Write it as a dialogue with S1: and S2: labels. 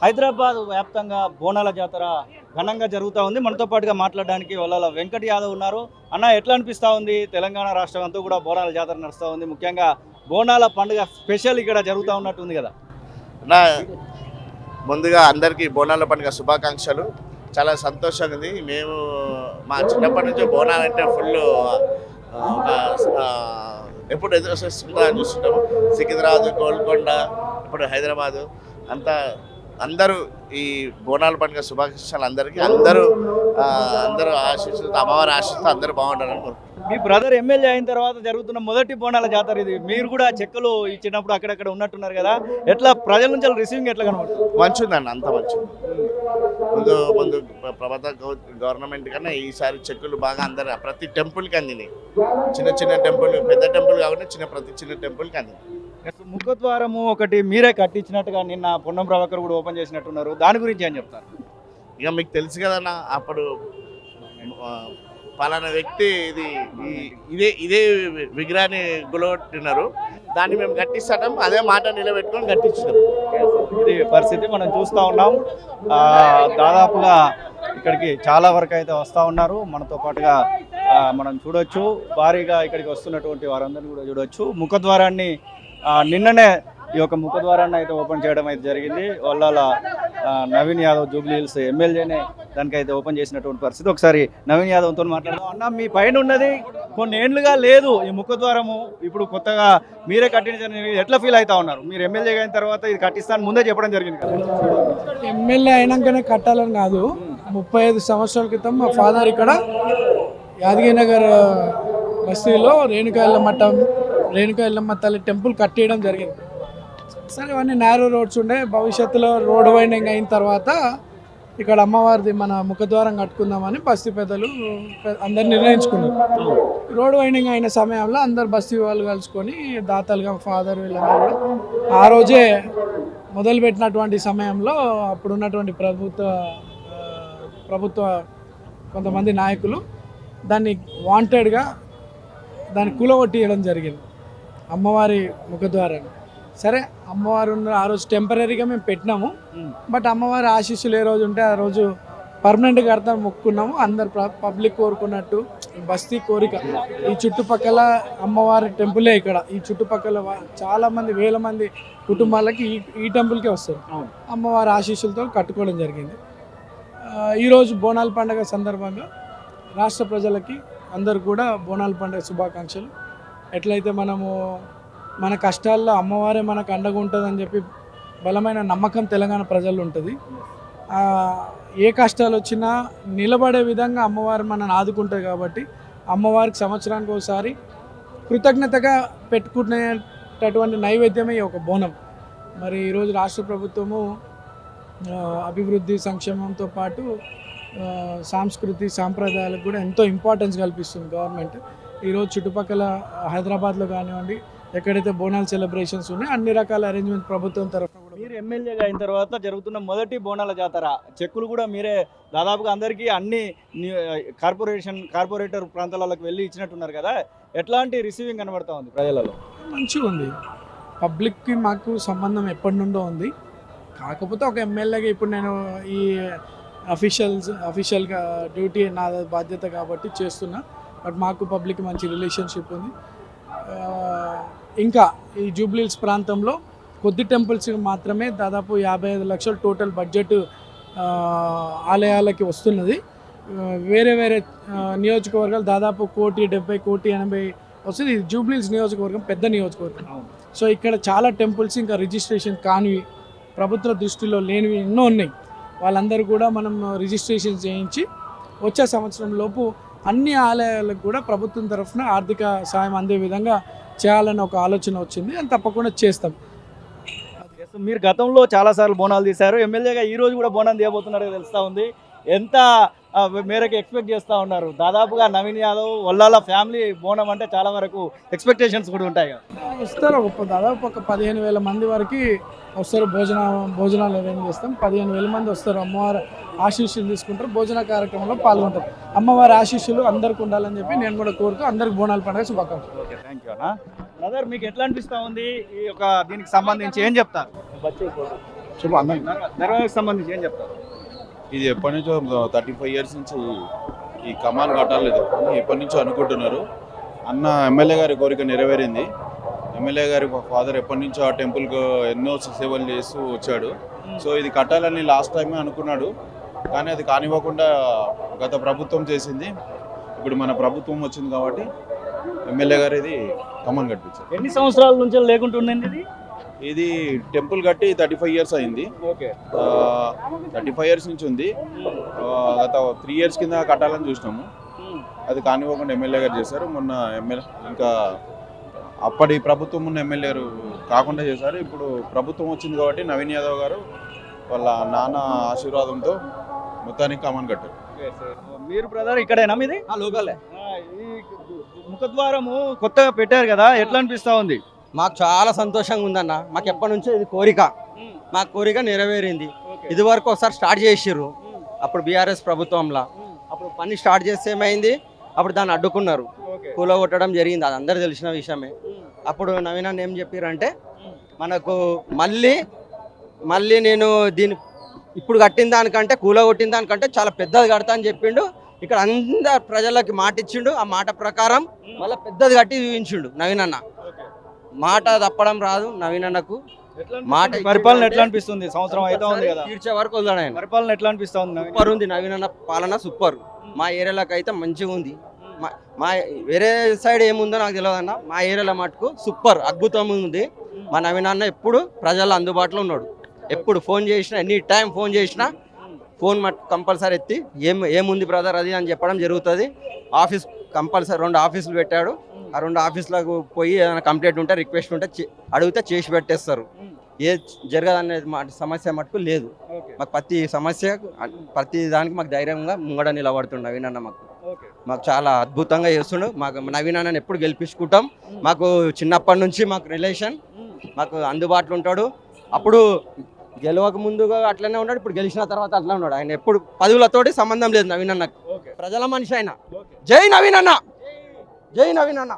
S1: హైదరాబాద్ వ్యాప్తంగా బోనాల జాతర ఘనంగా జరుగుతూ ఉంది. మనతో పాటుగా మాట్లాడడానికి వాళ్ళ వెంకట్ యాదవ్ ఉన్నారు. అన్న, ఎట్లా అనిపిస్తూ ఉంది? తెలంగాణ రాష్ట్రం అంతా కూడా బోనాల జాతర నడుస్తూ ఉంది. ముఖ్యంగా బోనాల పండుగ స్పెషల్ ఇక్కడ జరుగుతూ ఉన్నట్టు ఉంది కదా.
S2: నా ముందుగా అందరికీ బోనాల పండుగ శుభాకాంక్షలు. చాలా సంతోషంగా ఉంది. మేము మా చిన్నప్పటి నుంచి బోనాలు అంటే ఫుల్ ఎప్పుడు ఎదురు వస్తుందా అని చూస్తుంటాము. సికింద్రాబాద్, గోల్కొండ, ఇప్పుడు హైదరాబాదు అంతా అందరూ ఈ బోనాల పండుగ శుభాకాంక్షలు అందరికీ. అందరూ ఆశిస్తూ అమ్మవారి ఆశిస్తూ అందరూ బాగుంటారని కోరుకుంటున్నాను.
S1: మీ బ్రదర్ ఎమ్మెల్యే అయిన తర్వాత జరుగుతున్న మొదటి బోనాల జాతర ఇది. మీరు కూడా చెక్కలు ఇచ్చినప్పుడు అక్కడక్కడ ఉన్నట్టున్నారు కదా, ఎట్లా ప్రజల నుంచి రిసీవింగ్ ఎట్లా కనబడుతుంది?
S2: మంచిదండి, అంత మంచిది. ముందు ప్రభుత్వ గవర్నమెంట్ కన్నా ఈసారి చెక్కులు బాగా అందరు ప్రతి టెంపుల్కి అందినాయి. చిన్న టెంపుల్, పెద్ద టెంపుల్ కాకుండా ప్రతి చిన్న టెంపుల్కి అందినాయి.
S1: ముఖద్వారము ఒకటి మీరే కట్టించినట్టుగా నిన్న పొన్నం ప్రభాకర్ కూడా ఓపెన్ చేసినట్టున్నారు. దాని గురించి ఏం చెప్తారు?
S2: ఇక మీకు తెలుసు కదన్నా, అప్పుడు పలానా వ్యక్తి ఇదే విగ్రహాన్ని గులగొట్టినారు, దాన్ని మేము కట్టిస్తాం, అదే మాట నిలబెట్టుకొని కట్టించినాం.
S1: ఇది పరిస్థితి మనం చూస్తూ ఉన్నాం. దాదాపుగా ఇక్కడికి చాలా వరకు అయితే వస్తూ ఉన్నారు. మనతో పాటుగా మనం చూడొచ్చు, భారీగా ఇక్కడికి వస్తున్నటువంటి వారందరినీ కూడా చూడొచ్చు. ముఖద్వారాన్ని నిన్ననే ఈ యొక్క ముఖద్వారాన్ని అయితే ఓపెన్ చేయడం అయితే జరిగింది. వాళ్ళ నవీన్ యాదవ్ జూబ్లీ హిల్స్ ఎమ్మెల్యేనే దానికైతే ఓపెన్ చేసినటువంటి పరిస్థితి. ఒకసారి నవీన్ యాదవ్తో మాట్లాడదాం. అన్న, మీ పైన ఉన్నది కొన్ని ఏళ్ళుగా లేదు ఈ ముఖద్వారము, ఇప్పుడు కొత్తగా మీరే కట్టించని ఎట్లా ఫీల్ అవుతా ఉన్నారు? మీరు ఎమ్మెల్యే అయిన తర్వాత ఇది కట్టిస్తాను ముందే చెప్పడం జరిగింది కదా.
S3: ఎమ్మెల్యే అయినాకనే కట్టాలని కాదు, 35 సంవత్సరాల క్రితం మా ఫాదర్ ఇక్కడ యాదగిరినగర్ బస్తీలో రేణుకా ఎల్లమ్మ తల్లి టెంపుల్ కట్టేయడం జరిగింది. సరే, ఇవన్నీ నేరో రోడ్స్ ఉండే, భవిష్యత్తులో రోడ్ వైండింగ్ అయిన తర్వాత ఇక్కడ అమ్మవారిది మన ముఖద్వారం కట్టుకుందామని బస్తీ పెద్దలు అందరు నిర్ణయించుకున్నారు. రోడ్ వైండింగ్ అయిన సమయంలో అందరు బస్తీ వాళ్ళు కలుసుకొని దాతలుగా ఫాదర్ వీళ్ళందరూ కూడా ఆ రోజే మొదలుపెట్టినటువంటి సమయంలో అప్పుడున్నటువంటి ప్రభుత్వ కొంతమంది నాయకులు దాన్ని వాంటెడ్గా దాన్ని కూలగొట్టియడం జరిగింది, అమ్మవారి ముఖద్వారాన్ని. సరే, అమ్మవారు ఉన్న ఆ రోజు టెంపరీగా మేము పెట్టినాము, బట్ అమ్మవారి ఆశీస్సులు ఏ రోజు ఉంటే ఆ రోజు పర్మనెంట్గా కడతా మొక్కున్నాము. అందరు పబ్లిక్ కోరుకున్నట్టు బస్తీ కోరిక. ఈ చుట్టుపక్కల అమ్మవారి టెంపులే ఇక్కడ, ఈ చుట్టుపక్కల చాలామంది వేల మంది కుటుంబాలకి ఈ టెంపుల్కే వస్తారు. అమ్మవారి ఆశీస్సులతో కట్టుకోవడం జరిగింది. ఈరోజు బోనాల పండుగ సందర్భంగా రాష్ట్ర ప్రజలకి అందరు కూడా బోనాల పండుగ శుభాకాంక్షలు. ఎట్లయితే మనము మన కష్టాల్లో అమ్మవారే మనకు అండగా ఉంటుందని చెప్పి బలమైన నమ్మకం తెలంగాణ ప్రజల్లో ఉంటుంది. ఏ కష్టాలు వచ్చినా నిలబడే విధంగా అమ్మవారు మనల్ని ఆదుకుంటుంది. కాబట్టి అమ్మవారికి సంవత్సరానికి ఒకసారి కృతజ్ఞతగా పెట్టుకునేటటువంటి నైవేద్యమే ఒక బోనం. మరి ఈరోజు రాష్ట్ర ప్రభుత్వము అభివృద్ధి సంక్షేమంతో పాటు సాంస్కృతి సాంప్రదాయాలకు కూడా ఎంతో ఇంపార్టెన్స్ కల్పిస్తుంది గవర్నమెంట్. ఈరోజు చుట్టుపక్కల హైదరాబాద్లో కానివ్వండి, ఎక్కడైతే బోనాల సెలబ్రేషన్స్ ఉన్నాయో అన్ని రకాల అరేంజ్మెంట్ ప్రభుత్వం తరఫున కూడా.
S1: మీరు ఎమ్మెల్యేగా అయిన తర్వాత జరుగుతున్న మొదటి బోనాల జాతర చెక్కులు కూడా మీరే దాదాపుగా అందరికీ అన్ని కార్పొరేటర్ ప్రాంతాలకు వెళ్ళి ఇచ్చినట్టున్నారు కదా, ఎట్లాంటి రిసీవింగ్ కనబడతా ఉంది ప్రజలలో?
S3: మంచిగా ఉంది. పబ్లిక్కి మాకు సంబంధం ఎప్పటి నుండో ఉంది. కాకపోతే ఒక ఎమ్మెల్యేగా ఇప్పుడు నేను ఈ అఫీషియల్గా డ్యూటీ నా బాధ్యత కాబట్టి చేస్తున్నా, బట్ మాకు పబ్లిక్ మంచి రిలేషన్షిప్ ఉంది. ఇంకా ఈ జూబ్లీ హిల్స్ ప్రాంతంలో కొద్ది టెంపుల్స్ మాత్రమే దాదాపు 55 లక్షల టోటల్ బడ్జెట్ ఆలయాలకి వస్తున్నది. వేరే నియోజకవర్గాలు దాదాపు 1,70 1,80 వస్తుంది. ఇది జూబ్లీ హిల్స్ నియోజకవర్గం పెద్ద నియోజకవర్గం. సో ఇక్కడ చాలా టెంపుల్స్ ఇంకా రిజిస్ట్రేషన్ కానివి, ప్రభుత్వ దృష్టిలో లేనివి ఎన్నో ఉన్నాయి. వాళ్ళందరూ కూడా మనం రిజిస్ట్రేషన్ చేయించి వచ్చే సంవత్సరం లోపు అన్ని ఆలయాలకు కూడా ప్రభుత్వం తరఫున ఆర్థిక సాయం అందే విధంగా చేయాలని ఒక ఆలోచన వచ్చింది. అని తప్పకుండా చేస్తాం.
S1: మీరు గతంలో చాలాసార్లు బోనాలు తీశారు, ఎమ్మెల్యేగా ఈ రోజు కూడా బోనం తీయబోతున్నారో తెలుస్తూ ఉంది. ఎంత మేరకు ఎక్స్పెక్ట్ చేస్తూ ఉన్నారు? దాదాపుగా నవీన్ యాదవ్ వల్లాల ఫ్యామిలీ బోనం అంటే చాలా వరకు ఎక్స్పెక్టేషన్స్ కూడా ఉంటాయి కదా.
S3: వస్తారు, దాదాపు ఒక 15,000 మంది వరకు వస్తారు. భోజనాలు అరేంజ్ చేస్తాం. 15,000 మంది వస్తారు. అమ్మవారి ఆశీస్సులు తీసుకుంటారు, భోజన కార్యక్రమంలో పాల్గొంటారు. అమ్మవారి ఆశీస్సులు అందరికి ఉండాలని చెప్పి నేను కూడా కోరుతూ అందరికి బోనాల పండుగ శుభాకాంక్షలు.
S1: ఓకే, థ్యాంక్ యూ అన్న. బ్రదర్, మీకు ఎట్లా అనిపిస్తూ ఉంది ఈ యొక్క దీనికి సంబంధించి ఏం చెప్తారు?
S4: చెప్పు అన్న.
S1: దర్వాజాకి సంబంధించి ఏం చెప్తారు?
S5: ఇది ఎప్పటి నుంచో 35 ఇయర్స్ నుంచి ఈ కమాన్ కట్టాలేదు అని ఎప్పటి నుంచో అనుకుంటున్నారు. అన్న ఎమ్మెల్యే గారి కోరిక నెరవేరింది. ఎమ్మెల్యే గారి ఫాదర్ ఎప్పటి నుంచో ఆ టెంపుల్కు ఎన్నో సేవలు చేస్తూ వచ్చాడు. సో ఇది కట్టాలని లాస్ట్ టైమే అనుకున్నాడు, కానీ అది కానివ్వకుండా గత ప్రభుత్వం చేసింది. ఇప్పుడు మన ప్రభుత్వం వచ్చింది కాబట్టి ఎమ్మెల్యే గారు ఇది కమాన్ కట్టించారు.
S1: ఎన్ని సంవత్సరాల నుంచి లేకుంటుందండి ఇది?
S5: ఇది టెంపుల్ కట్టి 35 ఇయర్స్ అయింది.
S1: ఓకే.
S5: 35 ఇయర్స్ నుంచి ఉంది. గత 3 ఇయర్స్ కింద కట్టాలని చూసినాము, అది కానివ్వకుండా ఎమ్మెల్యే గారు చేశారు. మొన్న ఎమ్మెల్యే ఇంకా అప్పటి ప్రభుత్వం ఉన్న ఎమ్మెల్యే గారు కాకుండా చేశారు. ఇప్పుడు ప్రభుత్వం వచ్చింది కాబట్టి నవీన్ యాదవ్ గారు వాళ్ళ నాన్న ఆశీర్వాదంతో మొత్తానికి కమాన్ కట్టారు.
S1: మీరు బ్రదర్ ఇక్కడేనా మీది?
S6: లోకలే.
S1: ఈ ముఖద్వారము కొత్తగా పెట్టారు కదా, ఎట్లా అనిపిస్తా ఉంది?
S6: మాకు చాలా సంతోషంగా ఉందన్న. మాకు ఎప్పటి నుంచో ఇది కోరిక, మా కోరిక నెరవేరింది. ఇది వరకు ఒకసారి స్టార్ట్ చేసిర్రు అప్పుడు బీఆర్ఎస్ ప్రభుత్వంలో. అప్పుడు పని స్టార్ట్ చేస్తే ఏమైంది, అప్పుడు దాన్ని అడ్డుకున్నారు, కూలగొట్టడం జరిగింది. అది అందరు తెలిసిన విషయమే. అప్పుడు నవీన్ అన్న ఏం చెప్పారంటే మనకు మళ్ళీ నేను దీన్ని ఇప్పుడు కట్టిన దానికంటే కూలగొట్టిన దానికంటే చాలా పెద్దది కడతా అని చెప్పిండు. ఇక్కడ అందరు ప్రజలకి మాట ఇచ్చిండు. ఆ మాట ప్రకారం మళ్ళీ పెద్దది కట్టి చూపించిండు నవీన్ అన్న. మాట తప్పడం రాదు నవీన్ అన్నకు. మాట
S1: పరిపాలన ఎట్లా అనిపిస్తుంది? సంవత్సరం అయితే ఉంది కదా,
S6: తీర్చే వరకు వదలడు ఆయన.
S1: పరిపాలన ఎట్లా అనిపిస్తా ఉంది?
S6: సూపర్ ఉంది నవీన్ అన్న పాలన, సూపర్. మా ఏరియాలోకి అయితే మంచిగా ఉంది. మా వేరే సైడ్ ఏముందో నాకు తెలియదు అన్న, మా ఏరియాలో మటుకు సూపర్ అద్భుతం ఉంది. మా నవీన్ అన్న ఎప్పుడు ప్రజల అందుబాటులో ఉన్నాడు. ఎప్పుడు ఫోన్ చేసినా, ఎనీ టైం ఫోన్ చేసినా ఫోన్ మటుకు కంపల్సరీ ఎత్తి ఏముంది బ్రదర్ అది అని చెప్పడం జరుగుతుంది. ఆఫీస్ కంపల్సరీ 2 ఆఫీసులు పెట్టాడు. ఆ 2 ఆఫీసులకు పోయి ఏదైనా కంప్లైంట్ ఉంటే, రిక్వెస్ట్ ఉంటే అడిగితే చేసి పెట్టేస్తారు. ఏ జరగదనే సమస్య మటుకు లేదు. మాకు ప్రతి సమస్య, ప్రతి దానికి మాకు ధైర్యంగా ముంగడ నిలబడుతుండు నవీన్ అన్న. మాకు చాలా అద్భుతంగా చేస్తుండు. మాకు నవీన్ అన్నని ఎప్పుడు గెలిపించుకుంటాం. మాకు చిన్నప్పటి నుంచి మాకు రిలేషన్, మాకు అందుబాటులో ఉంటాడు. అప్పుడు గెలవక ముందుగా అట్లనే ఉన్నాడు, ఇప్పుడు గెలిచిన తర్వాత అట్లా ఉన్నాడు. ఆయన ఎప్పుడు పదవులతోటి సంబంధం లేదు నవీన్ అన్నకు. ప్రజల మనిషి ఆయన. జై నవీన్ అన్న, జై నవీన్ అన్న.